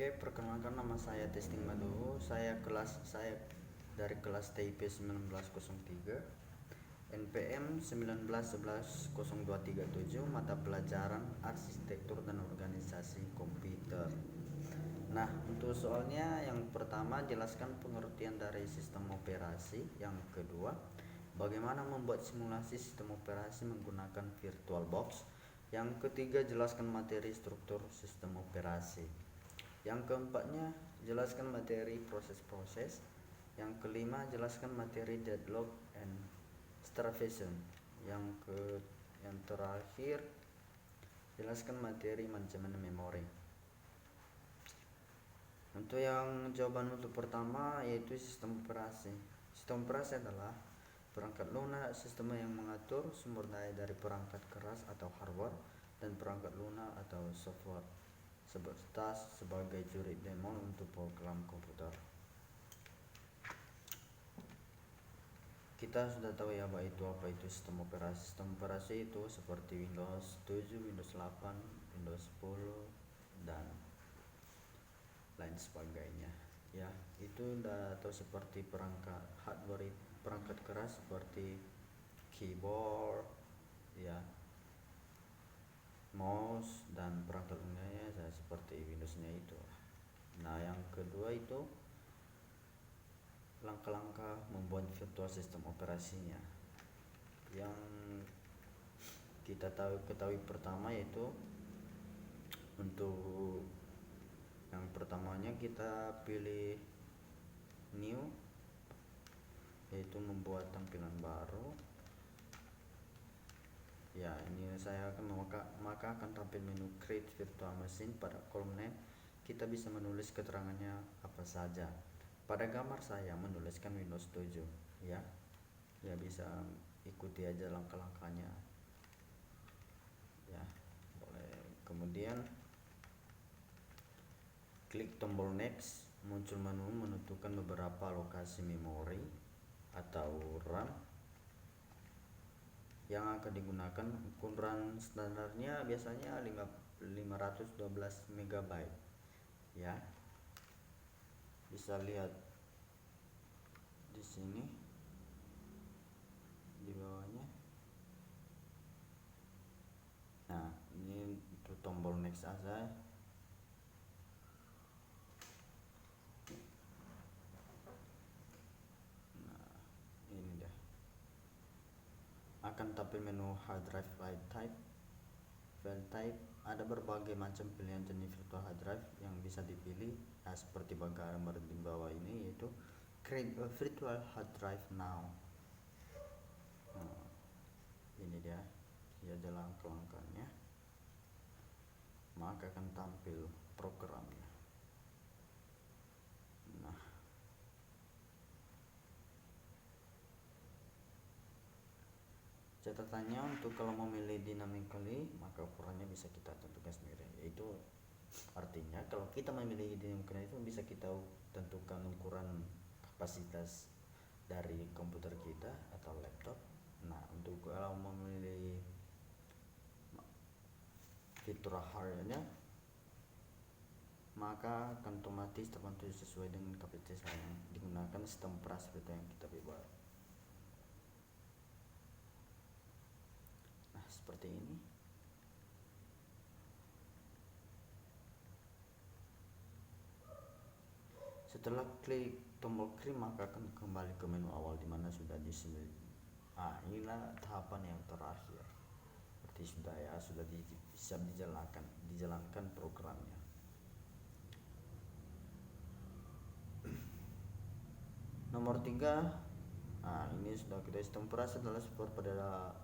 Oke, perkenalkan nama saya Testing Madu. Saya dari kelas TIP 1903, NPM 19110237, mata pelajaran Arsitektur dan Organisasi Komputer. Nah, untuk soalnya yang pertama jelaskan pengertian dari sistem operasi. Yang kedua, bagaimana membuat simulasi sistem operasi menggunakan VirtualBox. Yang ketiga, jelaskan materi struktur sistem operasi. Yang keempatnya, jelaskan materi proses-proses. Yang kelima, jelaskan materi deadlock and starvation. Yang terakhir, jelaskan materi manajemen memori. Untuk yang jawaban untuk pertama yaitu sistem operasi. Sistem operasi adalah perangkat lunak sistem yang mengatur sumber daya dari perangkat keras atau hardware dan perangkat lunak atau software sebagai juri demo untuk program komputer. Kita sudah tahu ya apa itu sistem operasi. Sistem operasi itu seperti Windows 7, Windows 8, Windows 10 dan lain sebagainya. Ya, itu udah tahu seperti perangkat hardware, perangkat keras seperti keyboard, ya, mouse dan perangkat lunaknya seperti Windows-nya itu. Nah, yang kedua itu langkah-langkah membuat virtual sistem operasinya. Yang kita ketahui pertama yaitu untuk yang pertamanya kita pilih new, yaitu membuat tampilan baru. Ya, ini saya akan maka akan tampil menu create virtual machine. Pada kolom name kita bisa menulis keterangannya apa saja. Pada gambar saya menuliskan Windows 7, ya. Ya, bisa ikuti aja langkah-langkahnya. Ya, boleh. Kemudian klik tombol next, muncul menu menentukan beberapa lokasi memori atau RAM yang akan digunakan. Ukuran standarnya biasanya 512 MB, ya. Bisa lihat di sini di bawahnya. Nah, ini untuk tombol next aja. Nah, ini dia. Akan tampil menu hard drive file type. Ada berbagai macam pilihan jenis virtual hard drive yang bisa dipilih. Nah, seperti gambar di bawah ini, yaitu create a virtual hard drive now. Nah, ini dia, ya, jalan langkahnya. Maka akan tampil programnya. Nah, catatannya untuk kalau memilih dynamically maka ukurannya bisa kita tentukan sendiri, yaitu artinya kalau kita memilih dynamically itu bisa kita tentukan ukuran kapasitas dari komputer kita atau laptop. Nah, untuk kalau memilih virtual hardware-nya maka akan otomatis terbentuk sesuai dengan kapasitas yang digunakan sistem operasi yang kita buat. Nah, seperti ini. Setelah klik tombol create maka akan kembali ke menu awal di mana sudah disini. Inilah tahapan yang terakhir. Berarti sudah bisa dijalankan programnya. Nomor 3, ini sudah kita sistem operasi adalah support pada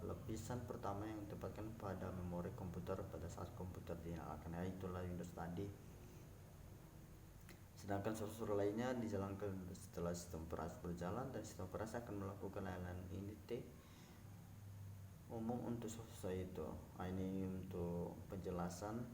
lapisan pertama yang ditempatkan pada memori komputer pada saat komputer dinyalakan, itulah Windows tadi. Sedangkan software lainnya dijalankan setelah sistem operasi berjalan, dan sistem operasi akan melakukan layanan init umum untuk software itu. Ini untuk penjelasan.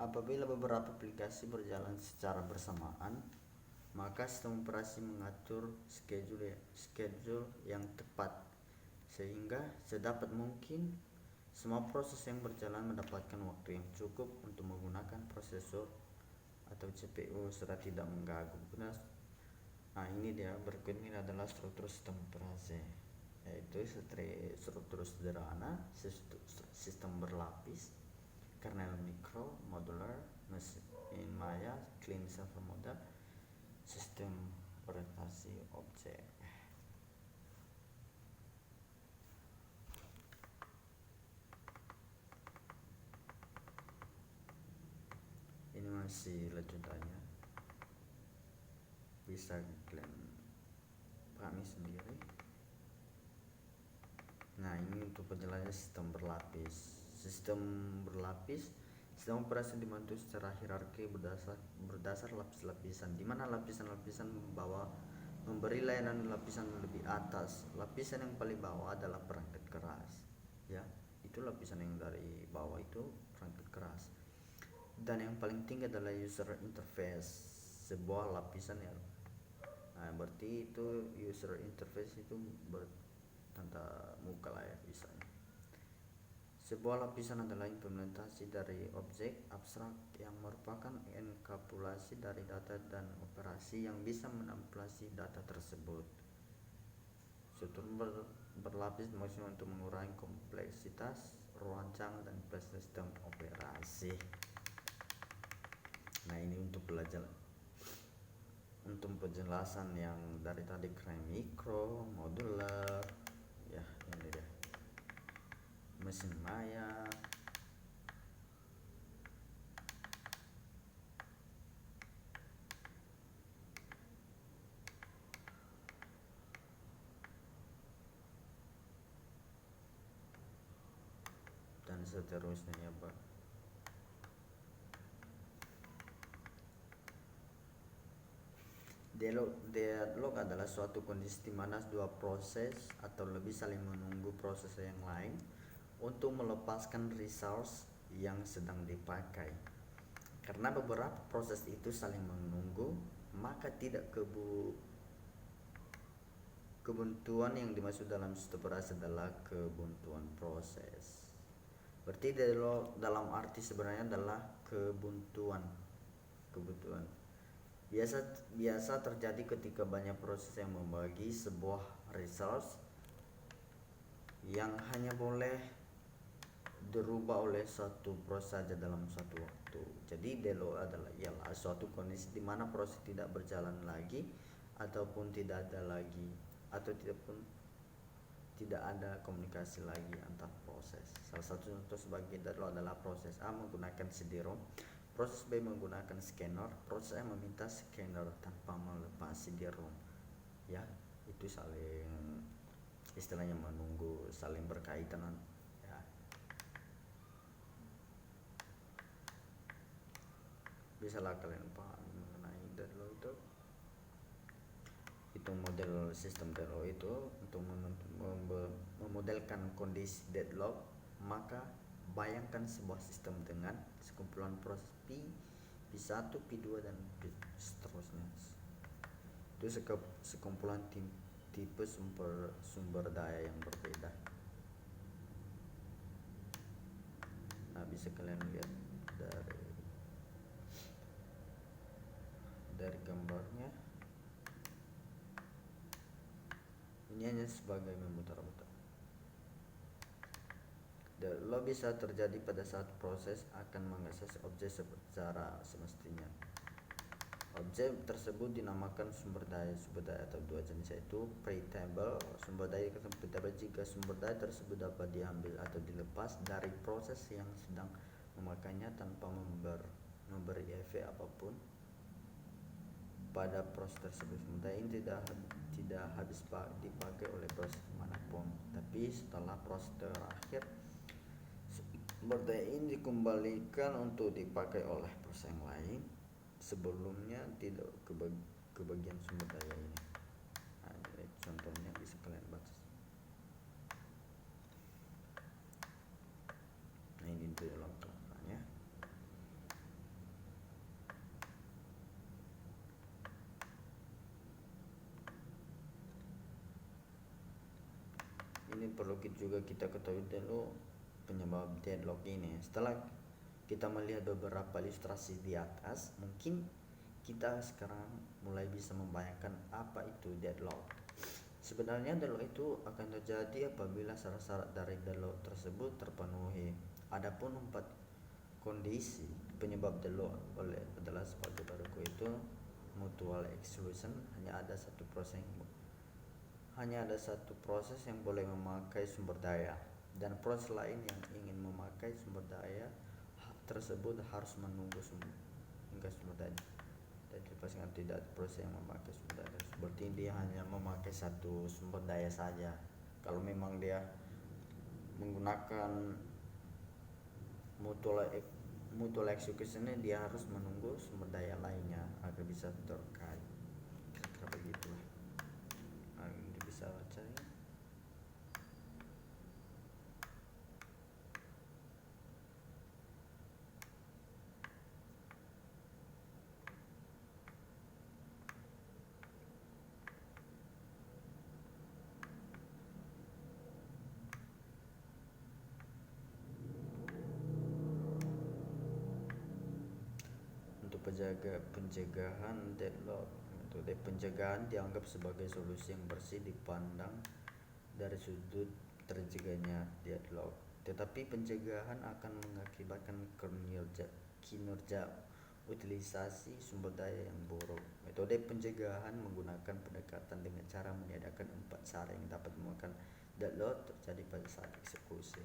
Apabila beberapa aplikasi berjalan secara bersamaan, maka sistem operasi mengatur schedule yang tepat sehingga sedapat mungkin semua proses yang berjalan mendapatkan waktu yang cukup untuk menggunakan prosesor atau CPU serta tidak mengganggu. Nah, ini dia, berikut ini adalah struktur sistem operasi, yaitu struktur sederhana, sistem berlapis, kernel mikro, modular, mesin maya, clean server model, sistem orientasi objek. Ini masih lanjutannya, bisa kalian pahami sendiri. Nah, ini untuk penjelasan sistem berlapis. Sistem operasi dibentuk secara hierarki berdasar lapis-lapisan, di mana lapisan-lapisan memberi layanan lapisan lebih atas. Lapisan yang paling bawah adalah perangkat keras, ya, itu lapisan yang dari bawah itu perangkat keras, dan yang paling tinggi adalah user interface, sebuah lapisan yang berarti itu user interface itu bertanda muka lah ya, misalnya. Sebuah lapisan adalah implementasi dari objek abstrak yang merupakan enkapsulasi dari data dan operasi yang bisa memanipulasi data tersebut. Struktur berlapis maksudnya untuk mengurangi kompleksitas rancang dan sistem operasi. Nah, ini untuk penjelasan yang dari tadi, kernel mikro, modular, ya, ini dia, mesin maya, dan seterusnya ya, Pak. Deadlock adalah suatu kondisi di mana dua proses atau lebih saling menunggu proses yang lain untuk melepaskan resource yang sedang dipakai. Karena beberapa proses itu saling menunggu, maka tidak kebuntuan yang dimaksud dalam sistem operasi adalah kebuntuan proses. Berarti deadlock dalam arti sebenarnya adalah kebuntuan. Biasa terjadi ketika banyak proses yang membagi sebuah resource yang hanya boleh dirubah oleh satu proses saja dalam satu waktu. Jadi deadlock ialah suatu kondisi di mana proses tidak berjalan lagi ataupun tidak ada komunikasi lagi antar proses. Salah satu contoh sebagai deadlock adalah proses A menggunakan CD-ROM, proses B menggunakan scanner, proses A meminta scanner tanpa melepas CD-ROM. Ya, itu saling istilahnya menunggu, saling berkaitan. Ya. Bisalah kalian paham mengenai deadlock itu. Itu model sistem deadlock itu untuk memodelkan kondisi deadlock, maka bayangkan sebuah sistem dengan sekumpulan proses P1, P2 dan seterusnya. Itu sekumpulan tipe sumber daya yang berbeda. Nah, bisa kalian lihat dari gambarnya. Ini hanya sebagai memutar-mutar. Deadlock bisa terjadi pada saat proses akan mengakses objek secara semestinya. Objek tersebut dinamakan sumber daya atau dua jenis, yaitu pretable sumber daya jika sumber daya tersebut dapat diambil atau dilepas dari proses yang sedang memakainya tanpa memberi efek apapun pada proses tersebut. Sumber daya ini tidak habis dipakai oleh proses manapun, tapi setelah proses terakhir sumber daya ini dikembalikan untuk dipakai oleh proses yang lain sebelumnya tidak kebagian sumber daya ini. Nah, ini contohnya bisa kalian baca. Nah, ini dalam contohnya. Ini perlu kita ketahui dulu penyebab deadlock ini. Setelah kita melihat beberapa ilustrasi di atas, mungkin kita sekarang mulai bisa membayangkan apa itu deadlock. Sebenarnya deadlock itu akan terjadi apabila syarat-syarat dari deadlock tersebut terpenuhi. Adapun 4 kondisi penyebab deadlock adalah sebagai berikut itu: mutual exclusion, hanya ada satu proses yang boleh memakai sumber daya, dan proses lain yang ingin memakai sumber daya tersebut harus menunggu hingga sumber daya. Jadi pastikan tidak proses yang memakai sumber daya, seperti dia hanya memakai satu sumber daya saja. Kalau memang dia menggunakan mutual exclusion, dia harus menunggu sumber daya lainnya agar bisa terkait. Kira-kira begitulah. Ini bisa baca ya. Untuk pencegahan deadlock, metode pencegahan dianggap sebagai solusi yang bersih dipandang dari sudut terjaganya deadlock. Tetapi pencegahan akan mengakibatkan kinerja utilisasi sumber daya yang buruk. Metode pencegahan menggunakan pendekatan dengan cara meniadakan 4 cara yang dapat menyebabkan deadlock terjadi pada saat eksekusi.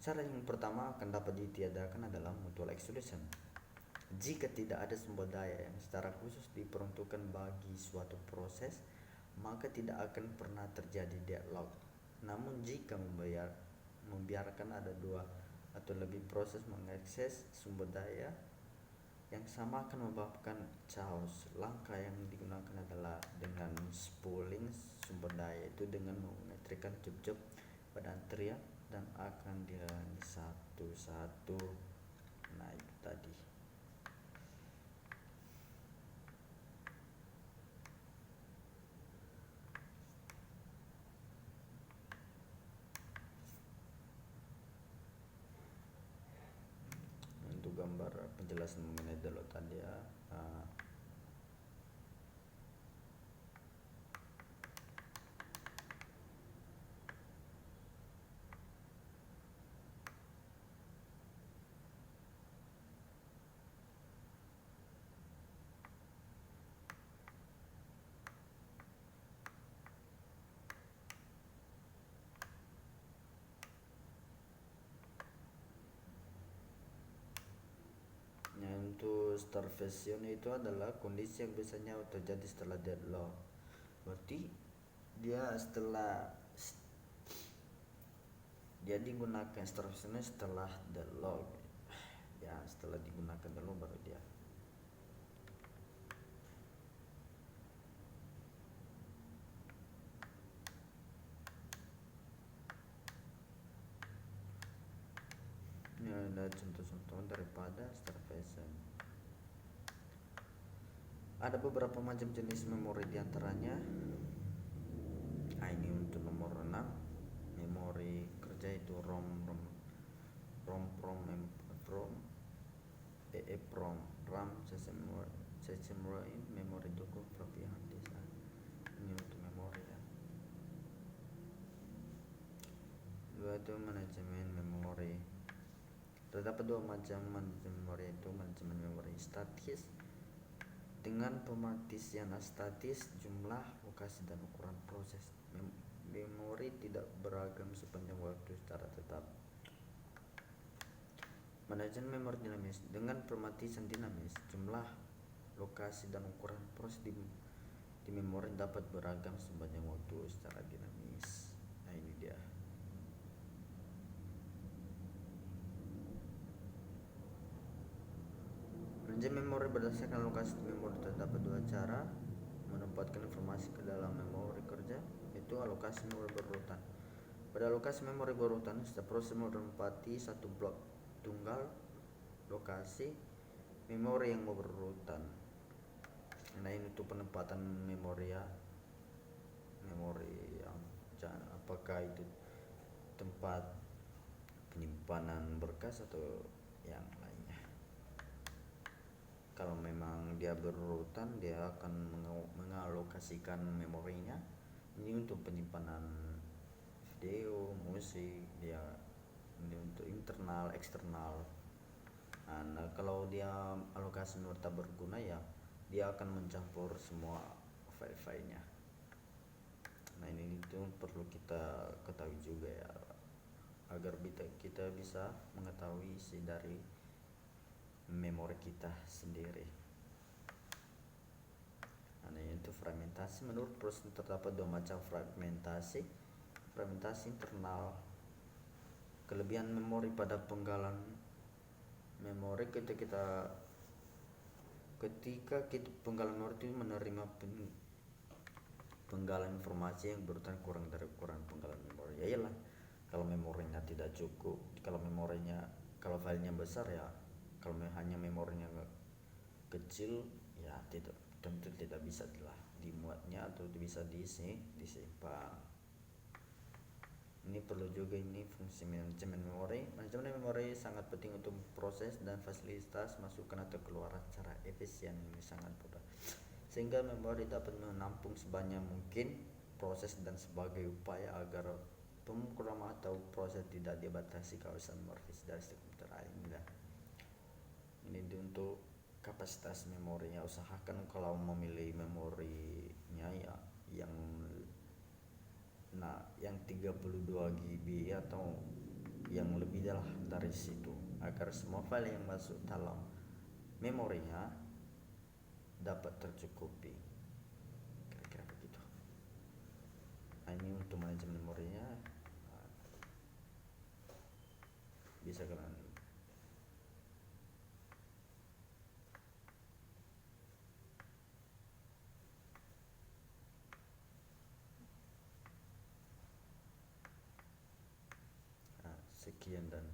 Cara yang pertama akan dapat ditiadakan adalah mutual exclusion. Jika tidak ada sumber daya yang secara khusus diperuntukkan bagi suatu proses, maka tidak akan pernah terjadi deadlock. Namun jika membiarkan ada 2 atau lebih proses mengakses sumber daya yang sama akan menyebabkan chaos. Langkah yang digunakan adalah dengan spooling sumber daya, itu dengan mengetikkan job pada antrian dan akan dilayani satu-satu. Nah, itu tadi. Untuk gambar penjelasan mengenai deadlock tadi ya. Untuk starvation itu adalah kondisi yang biasanya terjadi setelah deadlock. Berarti dia digunakan starvation setelah deadlock. Ya, setelah digunakan dulu baru dia. Ini ada contoh-contoh daripada starvation. Ada beberapa macam jenis memori diantaranya. Ini untuk nomor 6, memori kerja itu ROM, EEPROM, RAM, SEMROM, memori cukup kelebihan desa. Ini untuk memori ya. Dua itu manajemen memori. Terdapat 2 macam memori, itu manajemen memori statis dengan pemartisian statis jumlah, lokasi, dan ukuran proses. Memori tidak beragam sepanjang waktu secara tetap. Manajemen memori dinamis dengan pemartisian dinamis, jumlah, lokasi, dan ukuran proses di memori dapat beragam sepanjang waktu secara dinamis. Nah, ini dia. Manajemen memori berdasarkan lokasi memori. Terdapat 2 cara menempatkan informasi ke dalam memori kerja, yaitu alokasi memori berurutan. Pada alokasi memori berurutan, setiap proses menempati satu blok tunggal lokasi memori yang berurutan. Nah, ini untuk penempatan memori ya, memori yang apakah itu tempat penyimpanan berkas atau yang lainnya. Kalau memang dia berurutan, dia akan mengalokasikan memorinya ini untuk penyimpanan video, musik, dia ini untuk internal, eksternal. Nah, kalau dia alokasi tak berguna ya dia akan mencampur semua file-filenya. Nah, ini itu perlu kita ketahui juga ya, agar kita bisa mengetahui isi dari memori kita sendiri. Nah, itu fragmentasi. Menurut Frost terdapat dua macam fragmentasi. Fragmentasi internal, kelebihan memori pada penggalan memori ketika penggalan memori itu menerima penggalan informasi yang berurutan kurang dari ukuran penggalan memori. Ya iyalah, kalau memorinya tidak cukup, kalau filenya besar ya, kalau hanya memorinya kecil ya tentu tidak bisa dimuatnya atau bisa disimpan. Ini perlu juga fungsi manajemen memori. Manajemen memori sangat penting untuk proses dan fasilitas masukan atau keluaran secara efisien. Ini sangat mudah sehingga memori dapat menampung sebanyak mungkin proses dan sebagai upaya agar pemrograman atau proses tidak dibatasi kawasan memori dari komputer lain. Ini untuk kapasitas memorinya. Usahakan kalau memilih memorinya ya yang 32 GB atau yang lebih dari situ, agar semua file yang masuk dalam memorinya dapat tercukupi, kira-kira begitu. Nah, ini untuk manajemen memorinya bisa kalian sekian dan